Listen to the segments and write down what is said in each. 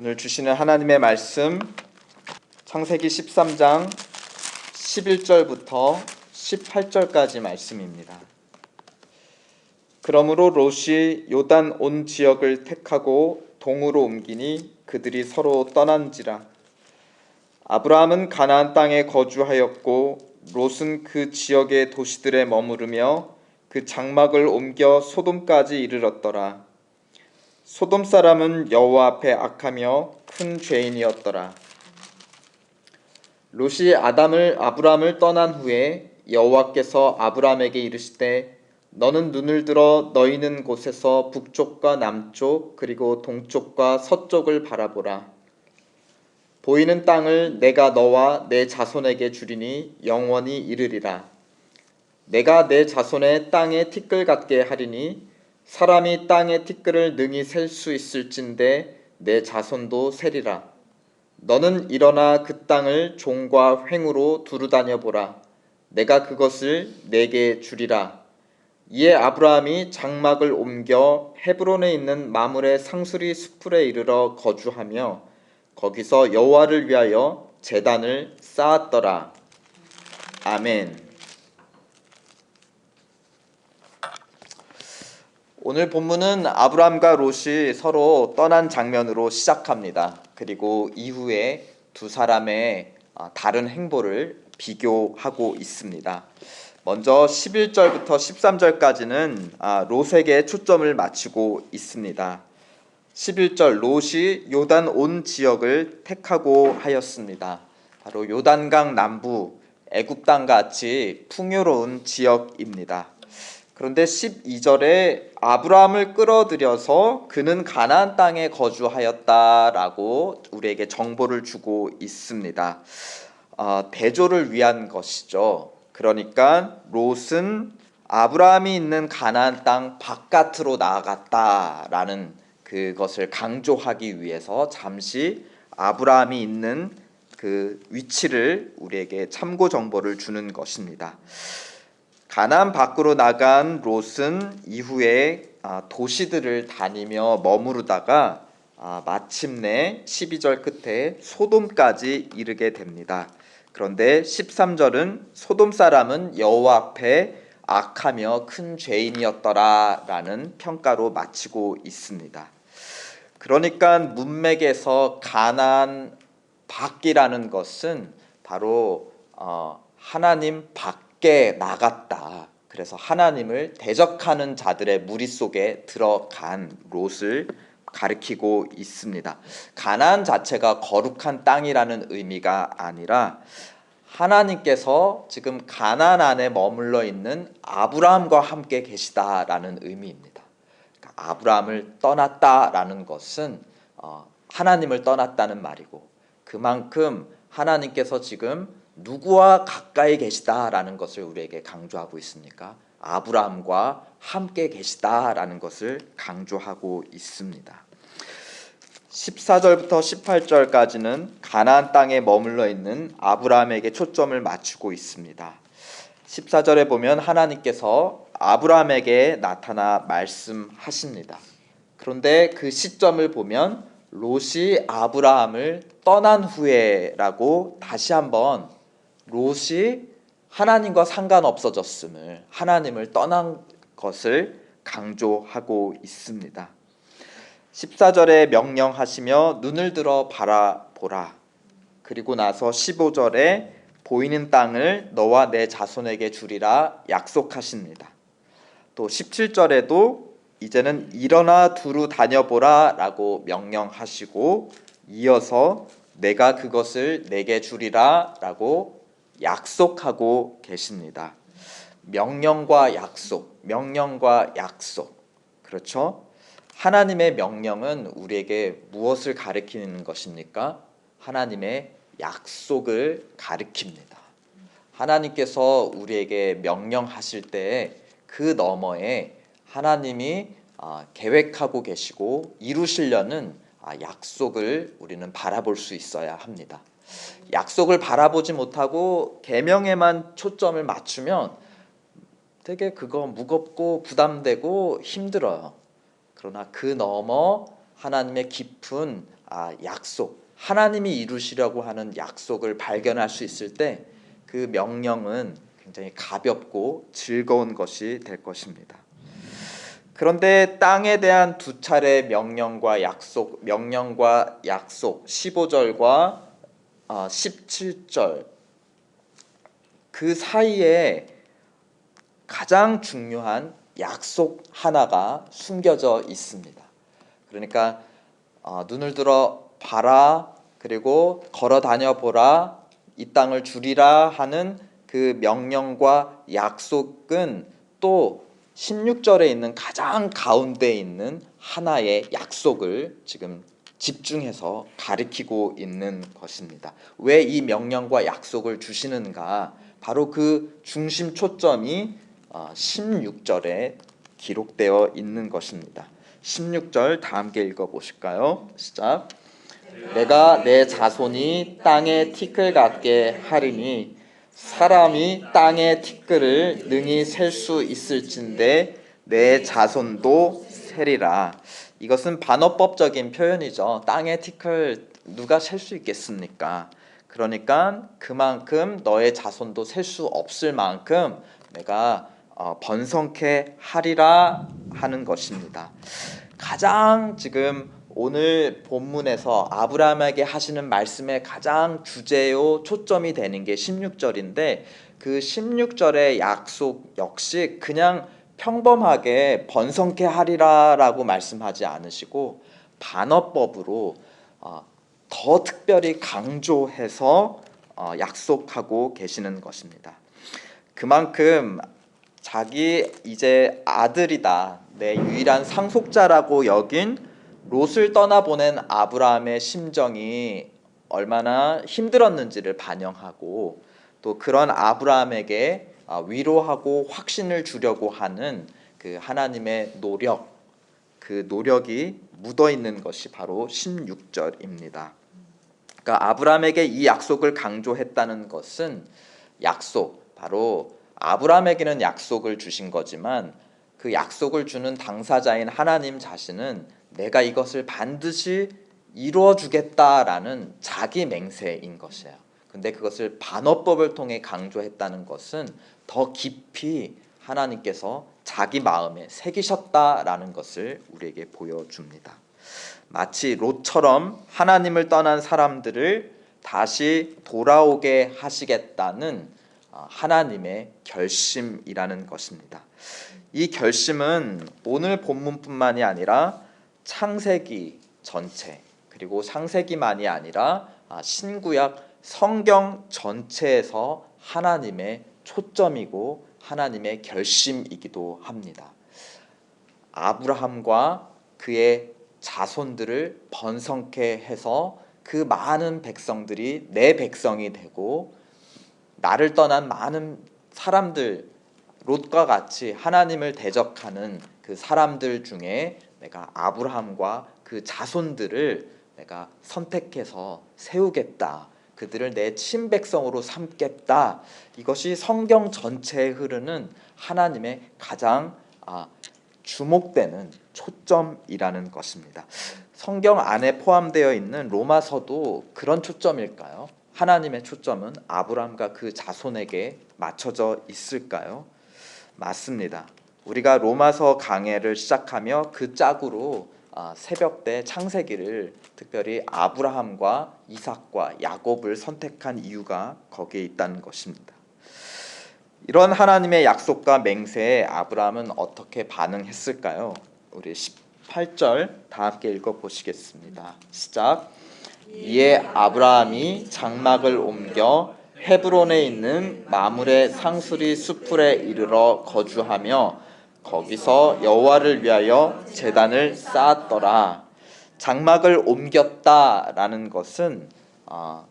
오늘 주시는 하나님의 말씀 창세기 13장 11절부터 18절까지 말씀입니다. 그러므로 롯이 요단 온 지역을 택하고 동으로 옮기니 그들이 서로 떠난지라. 아브라함은 가나안 땅에 거주하였고 롯은 그 지역의 도시들에 머무르며 그 장막을 옮겨 소돔까지 이르렀더라. 소돔 사람은 여호와 앞에 악하며 큰 죄인이었더라. 롯이 아브라함을 떠난 후에 여호와께서 아브라함에게 이르시되 너는 눈을 들어 너희 있는 곳에서 북쪽과 남쪽 그리고 동쪽과 서쪽을 바라보라. 보이는 땅을 내가 너와 내 자손에게 주리니 영원히 이르리라. 내가 내 자손의 땅에 티끌 같게 하리니 사람이 땅의 티끌을 능히 셀 수 있을진데 내 자손도 세리라. 너는 일어나 그 땅을 종과 횡으로 두루다녀 보라. 내가 그것을 내게 주리라. 이에 아브라함이 장막을 옮겨 헤브론에 있는 마므레 상수리 숫풀에 이르러 거주하며 거기서 여호와를 위하여 제단을 쌓았더라. 아멘. 오늘 본문은 아브라함과 롯이 서로 떠난 장면으로 시작합니다. 그리고 이후에 두 사람의 다른 행보를 비교하고 있습니다. 먼저 11절부터 13절까지는 롯에게 초점을 맞추고 있습니다. 11절 롯이 요단 온 지역을 택하고 하였습니다. 바로 요단강 남부 애굽 땅같이 풍요로운 지역입니다. 그런데 12절에 아브라함을 끌어들여서 그는 가나안 땅에 거주하였다라고 우리에게 정보를 주고 있습니다. 대조를 위한 것이죠. 그러니까 롯은 아브라함이 있는 가나안 땅 바깥으로 나아갔다라는 그것을 강조하기 위해서 잠시 아브라함이 있는 그 위치를 우리에게 참고 정보를 주는 것입니다. 가나안 밖으로 나간 롯은 이후에 도시들을 다니며 머무르다가 마침내 12절 끝에 소돔까지 이르게 됩니다. 그런데 13절은 소돔 사람은 여호와 앞에 악하며 큰 죄인이었더라라는 평가로 마치고 있습니다. 그러니까 문맥에서 가나안 밖이라는 것은 바로 하나님 밖에 나갔다. 그래서 하나님을 대적하는 자들의 무리 속에 들어간 롯을 가리키고 있습니다. 가나안 자체가 거룩한 땅이라는 의미가 아니라 하나님께서 지금 가나안 안에 머물러 있는 아브라함과 함께 계시다라는 의미입니다. 그러니까 아브라함을 떠났다라는 것은 하나님을 떠났다는 말이고, 그만큼 하나님께서 지금 누구와 가까이 계시다라는 것을 우리에게 강조하고 있습니까? 아브라함과 함께 계시다라는 것을 강조하고 있습니다. 14절부터 18절까지는 가나안 땅에 머물러 있는 아브라함에게 초점을 맞추고 있습니다. 14절에 보면 하나님께서 아브라함에게 나타나 말씀하십니다. 그런데 그 시점을 보면 롯이 아브라함을 떠난 후에라고 다시 한번 롯이 하나님과 상관없어졌음을, 하나님을 떠난 것을 강조하고 있습니다. 14절에 명령하시며 눈을 들어 바라보라. 그리고 나서 15절에 보이는 땅을 너와 내 자손에게 주리라 약속하십니다. 또 17절에도 이제는 일어나 두루 다녀보라 라고 명령하시고 이어서 내가 그것을 내게 주리라 라고 약속하고 계십니다. 명령과 약속, 명령과 약속. 그렇죠? 하나님의 명령은 우리에게 무엇을 가리키는 것입니까? 하나님의 약속을 가리킵니다. 하나님께서 우리에게 명령하실 때 그 너머에 하나님이 계획하고 계시고 이루시려는 약속을 우리는 바라볼 수 있어야 합니다. 약속을 바라보지 못하고 계명에만 초점을 맞추면 되게 그거 무겁고 부담되고 힘들어요. 그러나 그 너머 하나님의 깊은 약속, 하나님이 이루시려고 하는 약속을 발견할 수 있을 때 그 명령은 굉장히 가볍고 즐거운 것이 될 것입니다. 그런데 땅에 대한 두 차례 명령과 약속 15절과 17절 그 사이에 가장 중요한 약속 하나가 숨겨져 있습니다. 그러니까 눈을 들어 봐라, 그리고 걸어 다녀 보라, 이 땅을 주리라 하는 그 명령과 약속은 또 16절에 있는 가장 가운데 있는 하나의 약속을 지금 집중해서 가리키고 있는 것입니다. 왜 이 명령과 약속을 주시는가? 바로 그 중심 초점이 16절에 기록되어 있는 것입니다. 16절 다 함께 읽어보실까요? 시작. 내가 내 자손이 땅의 티끌 같게 하리니 사람이 땅의 티끌을 능히 셀 수 있을진데 내 자손도 세리라. 이것은 반어법적인 표현이죠. 땅의 티끌 누가 셀 수 있겠습니까? 그러니까 그만큼 너의 자손도 셀 수 없을 만큼 내가 번성케 하리라 하는 것입니다. 가장 지금 오늘 본문에서 아브라함에게 하시는 말씀의 가장 주제요 초점이 되는 게 16절인데 그 16절의 약속 역시 그냥 평범하게 번성케 하리라 라고 말씀하지 않으시고 반어법으로 더 특별히 강조해서 약속하고 계시는 것입니다. 그만큼 자기 이제 아들이다, 내 유일한 상속자라고 여긴 롯을 떠나보낸 아브라함의 심정이 얼마나 힘들었는지를 반영하고 또 그런 아브라함에게 위로하고 확신을 주려고 하는 그 하나님의 노력, 그 노력이 묻어있는 것이 바로 16절입니다. 그러니까 아브라함에게 이 약속을 강조했다는 것은 약속, 바로 아브라함에게는 약속을 주신 거지만 그 약속을 주는 당사자인 하나님 자신은 내가 이것을 반드시 이루어 주겠다라는 자기 맹세인 것이에요. 근데 그것을 반어법을 통해 강조했다는 것은 더 깊이 하나님께서 자기 마음에 새기셨다라는 것을 우리에게 보여줍니다. 마치 롯처럼 하나님을 떠난 사람들을 다시 돌아오게 하시겠다는 하나님의 결심이라는 것입니다. 이 결심은 오늘 본문뿐만이 아니라 창세기 전체, 그리고 창세기만이 아니라 신구약 성경 전체에서 하나님의 초점이고 하나님의 결심이기도 합니다. 아브라함과 그의 자손들을 번성케 해서 그 많은 백성들이 내 백성이 되고 나를 떠난 많은 사람들, 롯과 같이 하나님을 대적하는 그 사람들 중에 내가 아브라함과 그 자손들을 내가 선택해서 세우겠다, 그들을 내 친백성으로 삼겠다. 이것이 성경 전체에 흐르는 하나님의 가장 주목되는 초점이라는 것입니다. 성경 안에 포함되어 있는 로마서도 그런 초점일까요? 하나님의 초점은 아브라함과 그 자손에게 맞춰져 있을까요? 맞습니다. 우리가 로마서 강해를 시작하며 그 짝으로 새벽 때 창세기를 특별히 아브라함과 이삭과 야곱을 선택한 이유가 거기에 있다는 것입니다. 이런 하나님의 약속과 맹세에 아브라함은 어떻게 반응했을까요? 우리 18절 다 함께 읽어보시겠습니다. 시작. 이에 아브라함이 장막을 옮겨 헤브론에 있는 마므레 상수리 수풀에 이르러 거주하며 거기서 여호와를 위하여 제단을 쌓았더라. 장막을 옮겼다라는 것은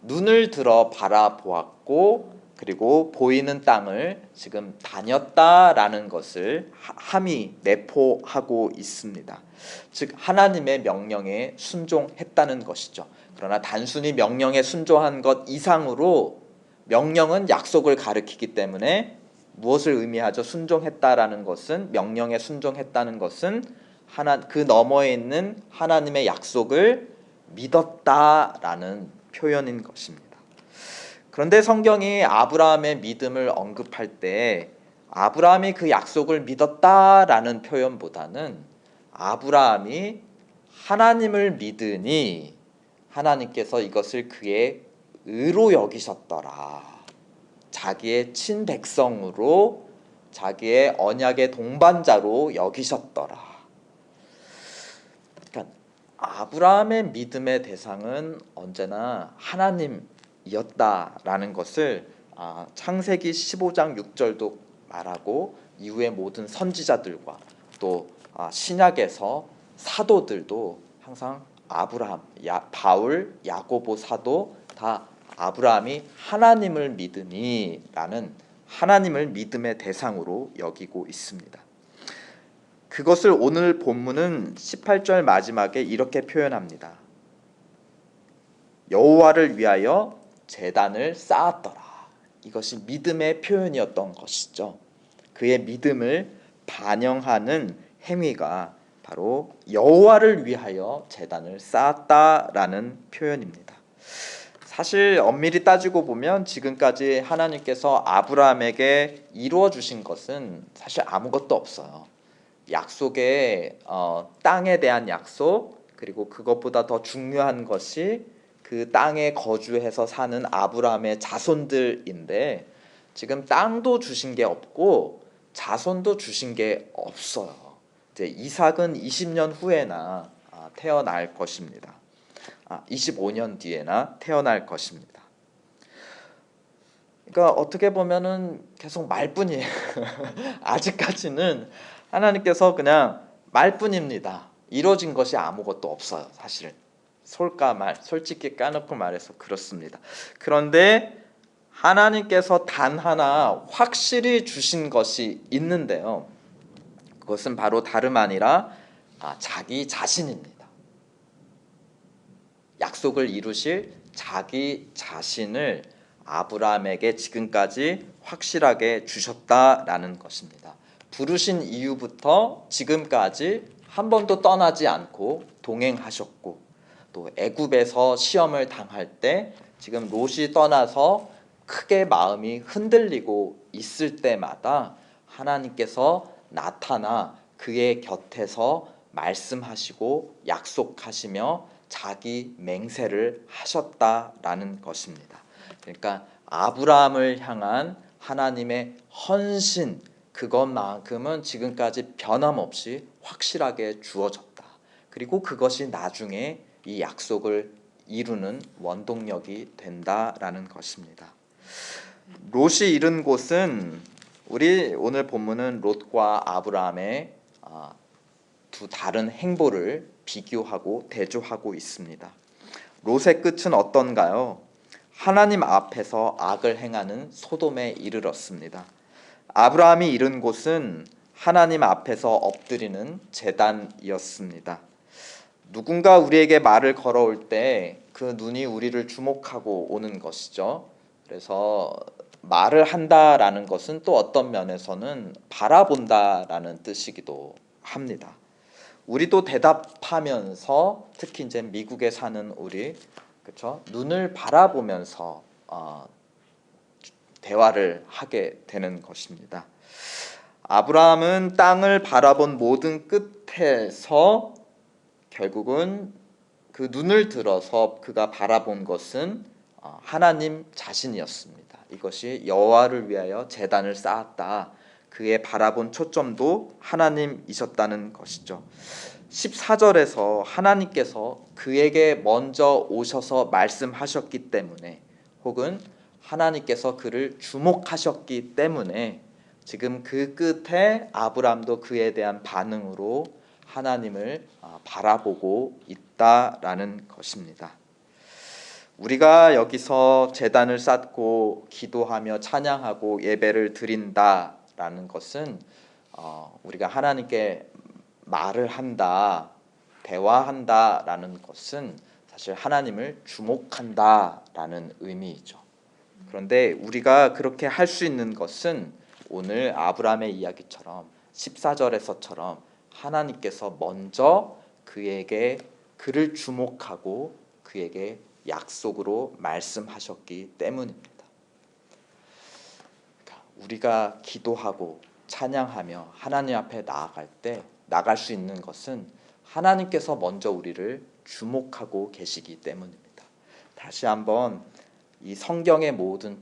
눈을 들어 바라보았고 그리고 보이는 땅을 지금 다녔다라는 것을 함이 내포하고 있습니다. 즉 하나님의 명령에 순종했다는 것이죠. 그러나 단순히 명령에 순종한 것 이상으로 명령은 약속을 가리키기 때문에 무엇을 의미하죠? 순종했다라는 것은, 명령에 순종했다는 것은 그 너머에 있는 하나님의 약속을 믿었다라는 표현인 것입니다. 그런데 성경이 아브라함의 믿음을 언급할 때 아브라함이 그 약속을 믿었다라는 표현보다는 아브라함이 하나님을 믿으니 하나님께서 이것을 그의 의로 여기셨더라. 자기의 친백성으로 자기의 언약의 동반자로 여기셨더라. 그러니까 아브라함의 믿음의 대상은 언제나 하나님이었다라는 것을 창세기 15장 6절도 말하고 이후의 모든 선지자들과 또 신약에서 사도들도 항상 아브라함, 바울, 야고보 사도 다 아브라함이 하나님을 믿으니 라는 하나님을 믿음의 대상으로 여기고 있습니다. 그것을 오늘 본문은 18절 마지막에 이렇게 표현합니다. 여호와를 위하여 제단을 쌓았더라. 이것이 믿음의 표현이었던 것이죠. 그의 믿음을 반영하는 행위가 바로 여호와를 위하여 제단을 쌓았다라는 표현입니다. 사실 엄밀히 따지고 보면 지금까지 하나님께서 아브라함에게 이루어 주신 것은 사실 아무것도 없어요. 약속의 땅에 대한 약속, 그리고 그것보다 더 중요한 것이 그 땅에 거주해서 사는 아브라함의 자손들인데 지금 땅도 주신 게 없고 자손도 주신 게 없어요. 이제 이삭은 20년 후에나 태어날 것입니다. 25년 뒤에나 태어날 것입니다. 그러니까 어떻게 보면은 계속 말뿐이에요. 아직까지는 하나님께서 그냥 말뿐입니다. 이루어진 것이 아무것도 없어요. 사실은 솔직히 까놓고 말해서 그렇습니다. 그런데 하나님께서 단 하나 확실히 주신 것이 있는데요. 그것은 바로 다름 아니라 자기 자신입니다. 약속을 이루실 자기 자신을 아브라함에게 지금까지 확실하게 주셨다라는 것입니다. 부르신 이후부터 지금까지 한 번도 떠나지 않고 동행하셨고 또 애굽에서 시험을 당할 때 지금 롯이 떠나서 크게 마음이 흔들리고 있을 때마다 하나님께서 나타나 그의 곁에서 말씀하시고 약속하시며 자기 맹세를 하셨다라는 것입니다. 그러니까 아브라함을 향한 하나님의 헌신, 그것만큼은 지금까지 변함없이 확실하게 주어졌다. 그리고 그것이 나중에 이 약속을 이루는 원동력이 된다라는 것입니다. 롯이 이른 곳은 우리 오늘 본문은 롯과 아브라함의 두 다른 행보를 비교하고 대조하고 있습니다. 롯의 끝은 어떤가요? 하나님 앞에서 악을 행하는 소돔에 이르렀습니다. 아브라함이 이른 곳은 하나님 앞에서 엎드리는 제단이었습니다. 누군가 우리에게 말을 걸어올 때 그 눈이 우리를 주목하고 오는 것이죠. 그래서 말을 한다라는 것은 또 어떤 면에서는 바라본다라는 뜻이기도 합니다. 우리도 대답하면서 특히 이제 미국에 사는 우리 그렇죠? 눈을 바라보면서 대화를 하게 되는 것입니다. 아브라함은 땅을 바라본 모든 끝에서 결국은 그 눈을 들어서 그가 바라본 것은 하나님 자신이었습니다. 이것이 여호와를 위하여 제단을 쌓았다. 그의 바라본 초점도 하나님이셨다는 것이죠. 14절에서 하나님께서 그에게 먼저 오셔서 말씀하셨기 때문에 혹은 하나님께서 그를 주목하셨기 때문에 지금 그 끝에 아브람도 그에 대한 반응으로 하나님을 바라보고 있다라는 것입니다. 우리가 여기서 제단을 쌓고 기도하며 찬양하고 예배를 드린다라는 것은 우리가 하나님께 말을 한다, 대화한다라는 것은 사실 하나님을 주목한다라는 의미이죠. 그런데 우리가 그렇게 할 수 있는 것은 오늘 아브라함의 이야기처럼 14절에서처럼 하나님께서 먼저 그를 주목하고 그에게 약속으로 말씀하셨기 때문입니다. 우리가 기도하고 찬양하며 하나님 앞에 나아갈 수 있는 것은 하나님께서 먼저 우리를 주목하고 계시기 때문입니다. 다시 한번 이 성경의 모든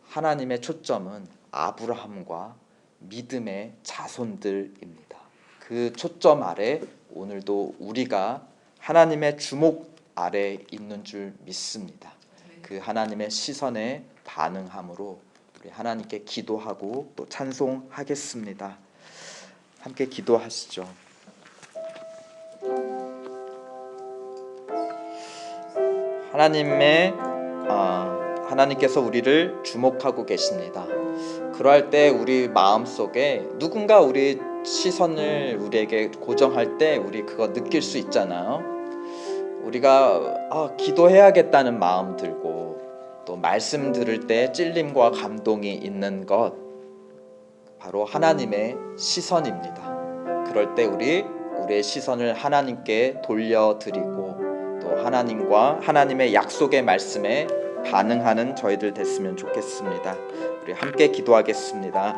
하나님의 초점은 아브라함과 믿음의 자손들입니다. 그 초점 아래 오늘도 우리가 하나님의 주목 아래 있는 줄 믿습니다. 그 하나님의 시선에 반응함으로 우리 하나님께 기도하고 또 찬송하겠습니다. 함께 기도하시죠. 하나님께서 우리를 주목하고 계십니다. 그럴 때 우리 마음속에 누군가 우리 시선을 우리에게 고정할 때 우리 그거 느낄 수 있잖아요. 우리가 기도해야겠다는 마음 들고 또 말씀 들을 때 찔림과 감동이 있는 것 바로 하나님의 시선입니다. 그럴 때 우리의 시선을 하나님께 돌려드리고 또 하나님의 약속의 말씀에 반응하는 저희들 됐으면 좋겠습니다. 우리 함께 기도하겠습니다.